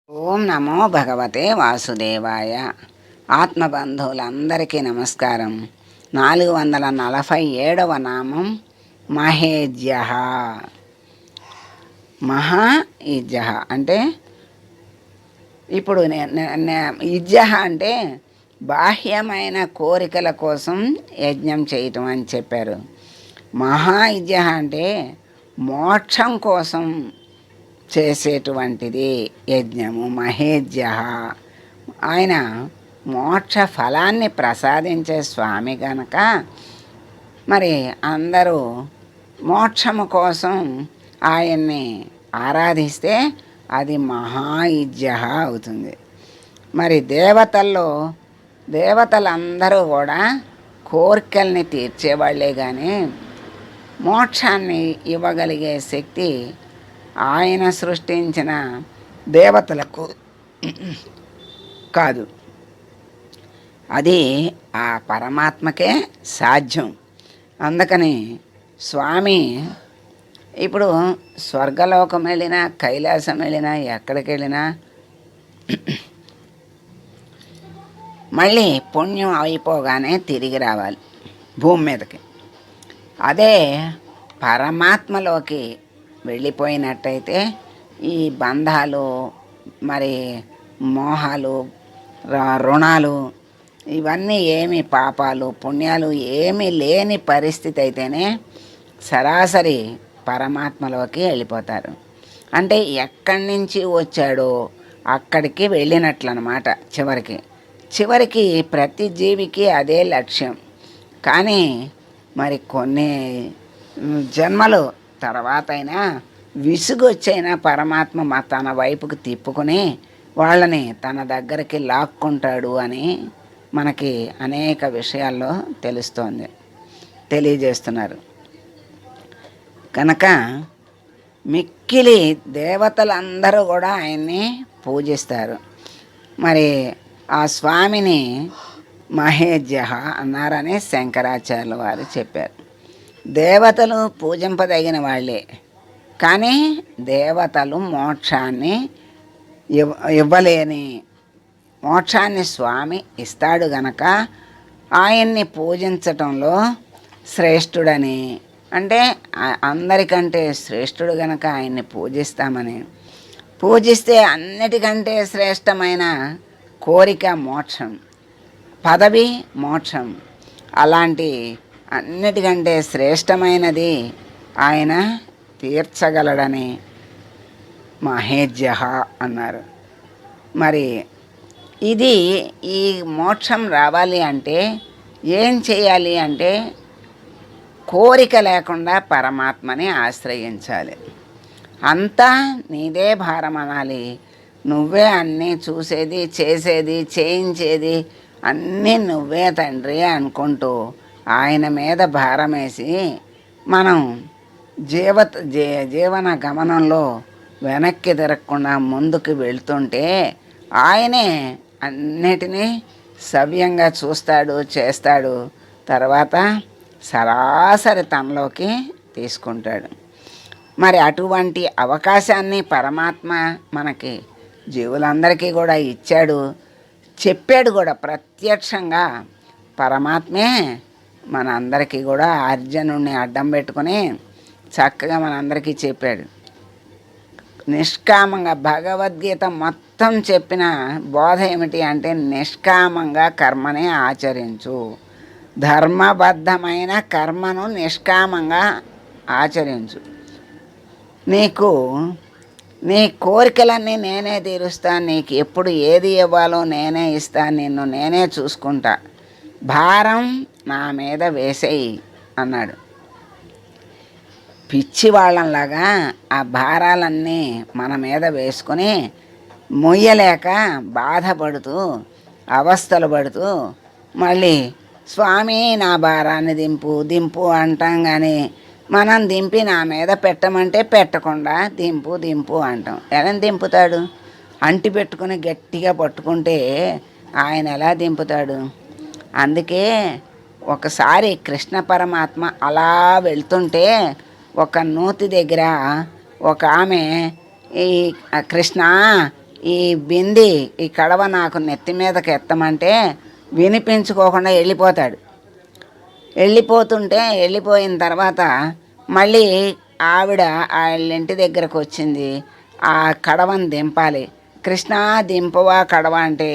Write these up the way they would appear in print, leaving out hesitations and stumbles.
ఓం నమో భగవతే వాసుదేవాయ. ఆత్మబంధువులందరికీ నమస్కారం. 447వ నామం మహేజ్య. మహా ఇజ్య అంటే ఇప్పుడు ఇజ్య అంటే బాహ్యమైన కోరికల కోసం యజ్ఞం చేయటం అని చెప్పారు. మహా ఇజ్య అంటే మోక్షం కోసం చేసేటువంటిది యజ్ఞము. మహేజ్య ఆయన మోక్ష ఫలాన్ని ప్రసాదించే స్వామి గనక మరి అందరూ మోక్షము కోసం ఆయన్ని ఆరాధిస్తే అది మహాయజ్ఞ అవుతుంది. మరి దేవతలందరూ కూడా కోరికల్ని తీర్చేవాళ్లే కానీ మోక్షాన్ని ఇవ్వగలిగే శక్తి ఆయన సృష్టించిన దేవతలకు కాదు, అది ఆ పరమాత్మకే సాధ్యం. అందుకని స్వామి ఇప్పుడు స్వర్గలోకం వెళ్ళినా కైలాసం వెళ్ళినా ఎక్కడికి వెళ్ళినా మళ్ళీ పుణ్యం అయిపోగానే తిరిగి రావాలి భూమి మీదకి. అదే పరమాత్మలోకి వెళ్ళిపోయినట్టయితే ఈ బంధాలు, మరి మోహాలు, రుణాలు, ఇవన్నీ ఏమి పాపాలు పుణ్యాలు ఏమీ లేని పరిస్థితి అయితేనే సరాసరి పరమాత్మలోకి వెళ్ళిపోతారు. అంటే ఎక్కడి నుంచి వచ్చాడో అక్కడికి వెళ్ళినట్లనమాట. చివరికి ప్రతి జీవికి అదే లక్ష్యం. కానీ మరి కొన్ని జన్మలు తర్వాత అయినా విసుగొచ్చైనా పరమాత్మ తన వైపుకు తిప్పుకొని వాళ్ళని తన దగ్గరికి లాక్కుంటాడు అని మనకి అనేక విషయాల్లో తెలియజేస్తున్నారు. కనుక మిక్కిలి దేవతలందరూ కూడా ఆయన్ని పూజిస్తారు. మరి ఆ స్వామిని మహేజ్య అన్నారని శంకరాచార్యుల వారు చెప్పారు. దేవతలు పూజింపదగిన వాళ్ళే, కానీ దేవతలు మోక్షాన్ని ఇవ్వలేని మోక్షాన్ని స్వామి ఇస్తాడు గనక ఆయన్ని పూజించటంలో శ్రేష్ఠుడని, అంటే అందరికంటే శ్రేష్ఠుడు గనక ఆయన్ని పూజిస్తామని. పూజిస్తే అన్నిటికంటే శ్రేష్టమైన కోరిక మోక్షం, పదవి మోక్షం, అలాంటి అన్నిటికంటే శ్రేష్టమైనది ఆయన తీర్చగలడని మహేజ్య అన్నారు. మరి ఈ మోక్షం రావాలి అంటే ఏం చేయాలి అంటే కోరిక లేకుండా పరమాత్మని ఆశ్రయించాలి. అంతా నీదే భారం అనాలి. నువ్వే అన్నీ చూసేది, చేసేది, చేయించేది అన్నీ నువ్వే తండ్రి అనుకుంటూ ఆయన మీద భారం వేసి మనం జీవన గమనంలో వెనక్కి తిరగకుండా ముందుకు వెళ్తుంటే ఆయనే అన్నిటినీ సవ్యంగా చూస్తాడు, చేస్తాడు. తర్వాత సరాసరి తనలోకి తీసుకుంటాడు. మరి అటువంటి అవకాశాన్ని పరమాత్మ మనకి జీవులందరికీ కూడా ఇచ్చాడు, చెప్పాడు కూడా ప్రత్యక్షంగా. పరమాత్మే మన అందరికీ కూడా అర్జునుడిని అడ్డం పెట్టుకుని చక్కగా మనందరికీ చెప్పాడు. నిష్కామంగా భగవద్గీత మొత్తం చెప్పిన బోధ ఏమిటి అంటే నిష్కామంగా కర్మని ఆచరించు, ధర్మబద్ధమైన కర్మను నిష్కామంగా ఆచరించు. నీ కోరికలన్నీ నేనే తీరుస్తాను, నీకు ఎప్పుడు ఏది ఇవ్వాలో నేనే ఇస్తాను, నిన్ను నేనే చూసుకుంటా, భారం నా మీద వేసేయి అన్నాడు. పిచ్చి వాళ్ళంలాగా ఆ భారాలన్నీ మన మీద వేసుకొని మొయ్యలేక బాధపడుతూ అవస్థలు పడుతూ మళ్ళీ స్వామి నా భారాన్ని దింపు అంటాం. కానీ మనం దింపి నా మీద పెట్టమంటే పెట్టకుండా దింపు అంటాం. ఎలా దింపుతాడు? అంటి పెట్టుకుని గట్టిగా పట్టుకుంటే ఆయన ఎలా దింపుతాడు? అందుకే ఒకసారి కృష్ణ పరమాత్మ అలా వెళ్తుంటే ఒక నూతి దగ్గర ఒక ఆమె ఈ కృష్ణ ఈ బింది ఈ కడవ నాకు నెత్తి మీదకి ఎత్తమంటే వినిపించుకోకుండా వెళ్ళిపోతాడు. వెళ్ళిపోయిన తర్వాత మళ్ళీ ఆవిడ వాళ్ళ ఇంటి దగ్గరకు వచ్చింది. ఆ కడవను దింపాలి. కృష్ణ దింపవా కడవ అంటే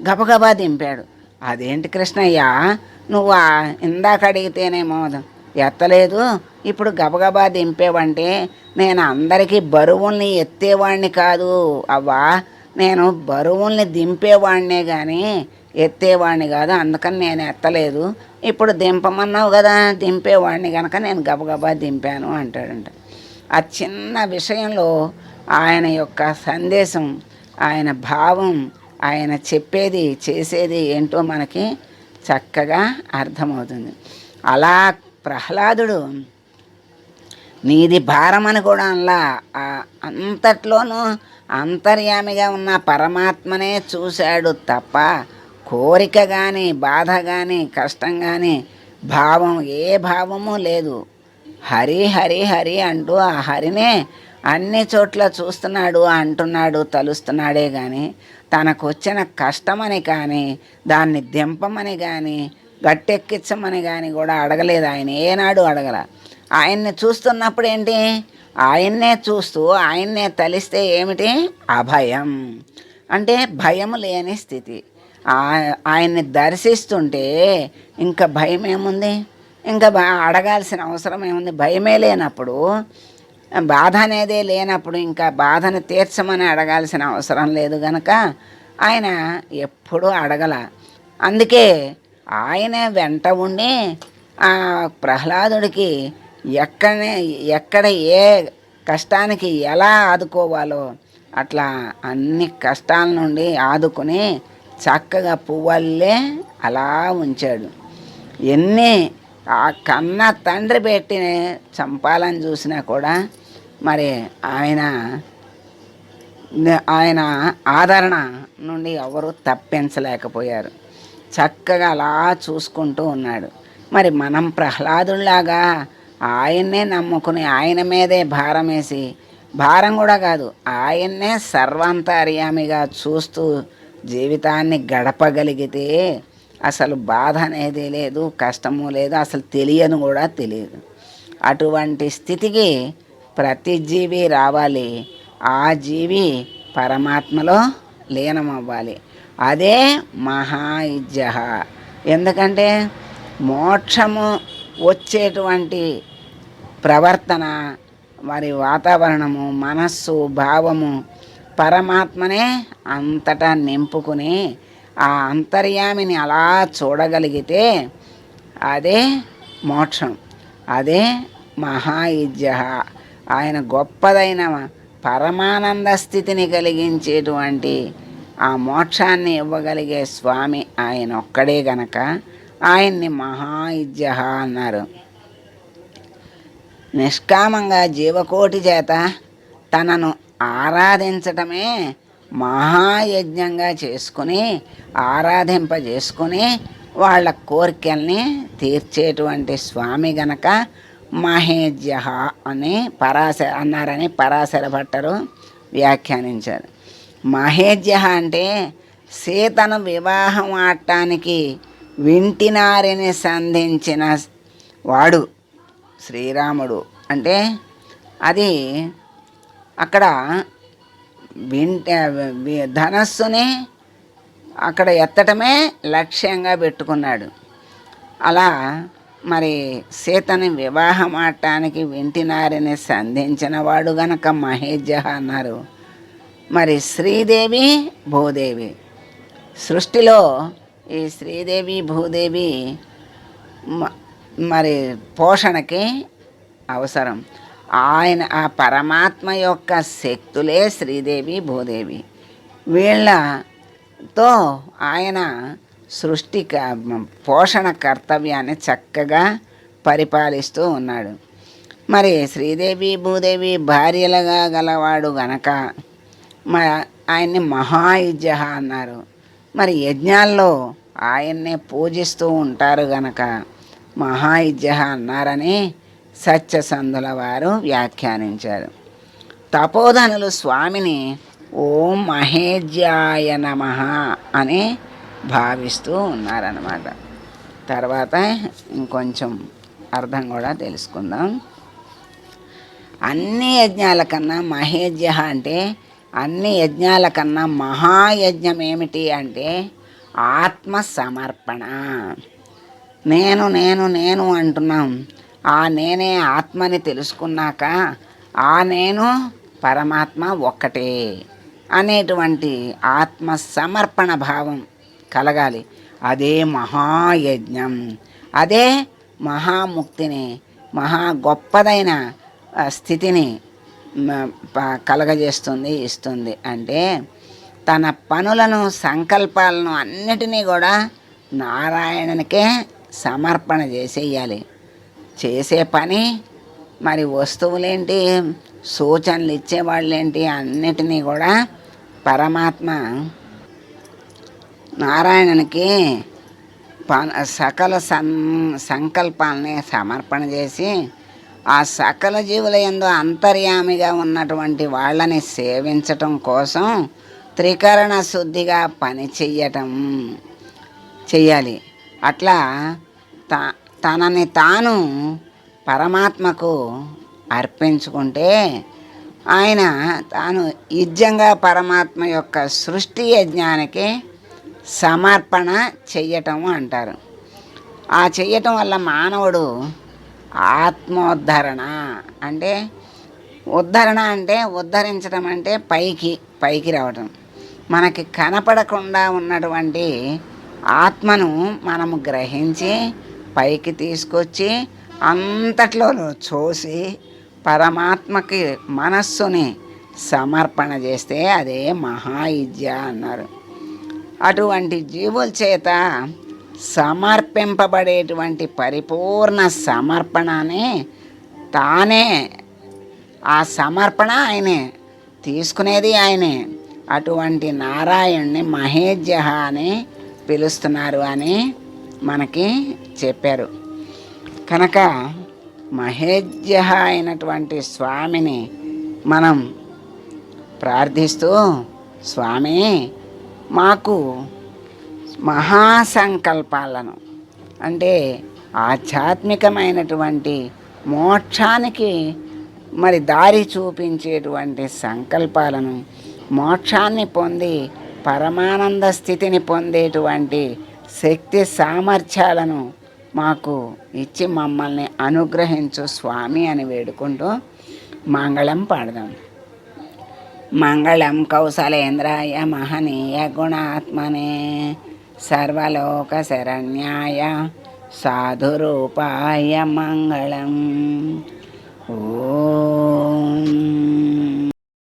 గబగబా దింపాడు. అదేంటి కృష్ణయ్య, నువ్వు ఇందాక అడిగితేనేమో ఎత్తలేదు, ఇప్పుడు గబగబా దింపేవంటే నేను అందరికీ బరువుల్ని ఎత్తేవాడిని కాదు అవ్వా, నేను బరువుల్ని దింపేవాడినే కానీ ఎత్తేవాడిని కాదు, అందుకని నేను ఎత్తలేదు. ఇప్పుడు దింపమన్నావు కదా, దింపేవాడిని కనుక నేను గబగబా దింపాను అంటాడంట. ఆ చిన్న విషయంలో ఆయన యొక్క సందేశం, ఆయన భావం, ఆయన చెప్పేది చేసేది ఏంటో మనకి చక్కగా అర్థమవుతుంది. అలా ప్రహ్లాదుడు నీది భారమని కూడా అనలా, అంతట్లోనూ అంతర్యామిగా ఉన్న పరమాత్మనే చూశాడు తప్ప కోరిక కానీ బాధ కానీ కష్టం కానీ భావం ఏ భావము లేదు. హరి హరి హరి అంటూ ఆ హరినే అన్ని చోట్ల చూస్తున్నాడు అంటున్నాడు, తలుస్తున్నాడే కానీ తనకు వచ్చిన కష్టమని కానీ దాన్ని దింపమని కానీ గట్టెక్కించమని కానీ కూడా అడగలేదు. ఆయన ఏనాడు అడగల. ఆయన్ని చూస్తున్నప్పుడు ఏంటి, ఆయన్నే చూస్తూ ఆయన్నే తలిస్తే ఏమిటి, అభయం అంటే భయం లేని స్థితి. ఆయన్ని దర్శిస్తుంటే ఇంకా భయం ఏముంది, ఇంకా అడగాల్సిన అవసరం ఏముంది. భయమే లేనప్పుడు, బాధ అనేదే లేనప్పుడు ఇంకా బాధను తీర్చమని అడగాల్సిన అవసరం లేదు గనక ఆయన ఎప్పుడూ అడగల. అందుకే ఆయనే వెంట ఉండి ఆ ప్రహ్లాదుడికి ఎక్కడ ఏ కష్టానికి ఎలా ఆదుకోవాలో అట్లా అన్ని కష్టాల నుండి ఆదుకుని చక్కగా పువ్వల్లే అలా ఉంచాడు. ఎన్ని ఆ కన్న తండ్రి పెట్టి చంపాలని చూసినా కూడా మరి ఆయన ఆదరణ నుండి ఎవరు తప్పించలేకపోయారు. చక్కగా అలా చూసుకుంటూ ఉన్నాడు. మరి మనం ప్రహ్లాదుల్లాగా ఆయన్నే నమ్ముకుని ఆయన మీదే భారం వేసి, భారం కూడా కాదు, ఆయన్నే సర్వాంతర్యామిగా చూస్తూ జీవితాన్ని గడపగలిగితే అసలు బాధ అనేది లేదు, కష్టము లేదు, అసలు తెలియను కూడా తెలియదు. అటువంటి స్థితికి ప్రతి జీవి రావాలి. ఆ జీవి పరమాత్మలో లీనమవ్వాలి. అదే మహాయుజ్య. ఎందుకంటే మోక్షము వచ్చేటువంటి ప్రవర్తన, మరి వాతావరణము, మనస్సు, భావము పరమాత్మనే అంతటా నింపుకుని ఆ అంతర్యామిని అలా చూడగలిగితే అదే మోక్షం, అదే మహాయుజ్య. ఆయన గొప్పదైన పరమానంద స్థితిని కలిగించేటువంటి ఆ మోక్షాన్ని ఇవ్వగలిగే స్వామి ఆయన ఒక్కడే గనక ఆయన్ని మహాయుజ్య అన్నారు. నిష్కామంగా జీవకోటి చేత తనను ఆరాధించటమే మహాయజ్ఞంగా చేసుకుని ఆరాధింపజేసుకుని వాళ్ళ కోరికల్ని తీర్చేటువంటి స్వామి గనక మహేజ్య అని అన్నారని పరాశర భట్టరు వ్యాఖ్యానించారు. మహేజ్య అంటే సీతను వివాహం ఆడటానికి వింటినారిని సంధించిన వాడు శ్రీరాముడు. అంటే అది అక్కడ ధనస్సుని అక్కడ ఎత్తటమే లక్ష్యంగా పెట్టుకున్నాడు. అలా మరి సీతని వివాహం ఆడటానికి వింటినారిని సంధించిన వాడు గనక మహేజ్య అన్నారు. మరి శ్రీదేవి భూదేవి సృష్టిలో ఈ శ్రీదేవి భూదేవి మరి పోషణకి అవసరం. ఆ పరమాత్మ యొక్క శక్తులే శ్రీదేవి భూదేవి. వీళ్ళతో ఆయన సృష్టి పోషణ కర్తవ్యాన్ని చక్కగా పరిపాలిస్తూ ఉన్నాడు. మరి శ్రీదేవి భూదేవి భార్యలుగా గలవాడు గనక ఆయన్ని మహాయుజ్య అన్నారు. మరి యజ్ఞాల్లో ఆయన్నే పూజిస్తూ ఉంటారు గనక మహాయుజ్య అన్నారని సత్యసంధుల వారు వ్యాఖ్యానించారు. తపోధనులు స్వామిని ఓం మహేజ్యాయ నమః అని భావిస్తూ ఉన్నారన్నమాట. తర్వాత ఇంకొంచెం అర్థం కూడా తెలుసుకుందాం. అన్ని యజ్ఞాల కన్నా మహేజ్య అంటే అన్ని యజ్ఞాల కన్నా మహాయజ్ఞం ఏమిటి అంటే ఆత్మ సమర్పణ. నేను నేను నేను అంటున్నాం. ఆ నేనే ఆత్మని తెలుసుకున్నాక ఆ నేను పరమాత్మ ఒక్కటే అనేటువంటి ఆత్మ సమర్పణ భావం కలగాలి. అదే మహాయజ్ఞం. అదే మహాముక్తిని, మహా గొప్పదైన స్థితిని కలగజేస్తుంది, ఇస్తుంది. అంటే తన పనులను, సంకల్పాలను అన్నిటినీ కూడా నారాయణనికే సమర్పణ చేసేయాలి. చేసే పని మరి వస్తువులేంటి, సూచనలు ఇచ్చేవాళ్ళేంటి, అన్నిటినీ కూడా పరమాత్మ నారాయణనికి సకల సంకల్పాలని సమర్పణ చేసి ఆ సకల జీవుల యందు అంతర్యామిగా ఉన్నటువంటి వాళ్ళని సేవించటం కోసం త్రికరణ శుద్ధిగా పని చెయ్యాలి. అట్లా తనని తాను పరమాత్మకు అర్పించుకుంటే ఆయన తాను నిజంగా పరమాత్మ యొక్క సృష్టి యజ్ఞానికి సమర్పణ చెయ్యటం అంటారు. ఆ చెయ్యటం వల్ల మానవుడు ఆత్మోద్ధరణ అంటే ఉద్ధరణ అంటే ఉద్ధరించడం అంటే పైకి రావటం. మనకి కనపడకుండా ఉన్నటువంటి ఆత్మను మనము గ్రహించి పైకి తీసుకొచ్చి అంతట్లో చూసి పరమాత్మకి మనస్సుని సమర్పణ చేస్తే అదే మహాయజ్ఞ అన్నారు. అటువంటి జీవుల చేత సమర్పింపబడేటువంటి పరిపూర్ణ సమర్పణని తానే, ఆ సమర్పణ ఆయనే, తీసుకునేది ఆయనే. అటువంటి నారాయణ్ణి మహేజ్య అని పిలుస్తున్నారు అని మనకి చెప్పారు. కనుక మహేజ్య అయినటువంటి స్వామిని మనం ప్రార్థిస్తూ, స్వామి మాకు మహాసంకల్పాలను అంటే ఆధ్యాత్మికమైనటువంటి మోక్షానికి మరి దారి చూపించేటువంటి సంకల్పాలను, మోక్షాన్ని పొంది పరమానంద స్థితిని పొందేటువంటి శక్తి సామర్థ్యాలను మాకు ఇచ్చి మమ్మల్ని అనుగ్రహించు స్వామి అని వేడుకుంటూ మంగళం పాడదాం. మంగళం కౌసలేంద్రాయ మహనీయ గుణాత్మనే సర్వలోక శరణ్యాయ సాధురూపాయ మంగళం.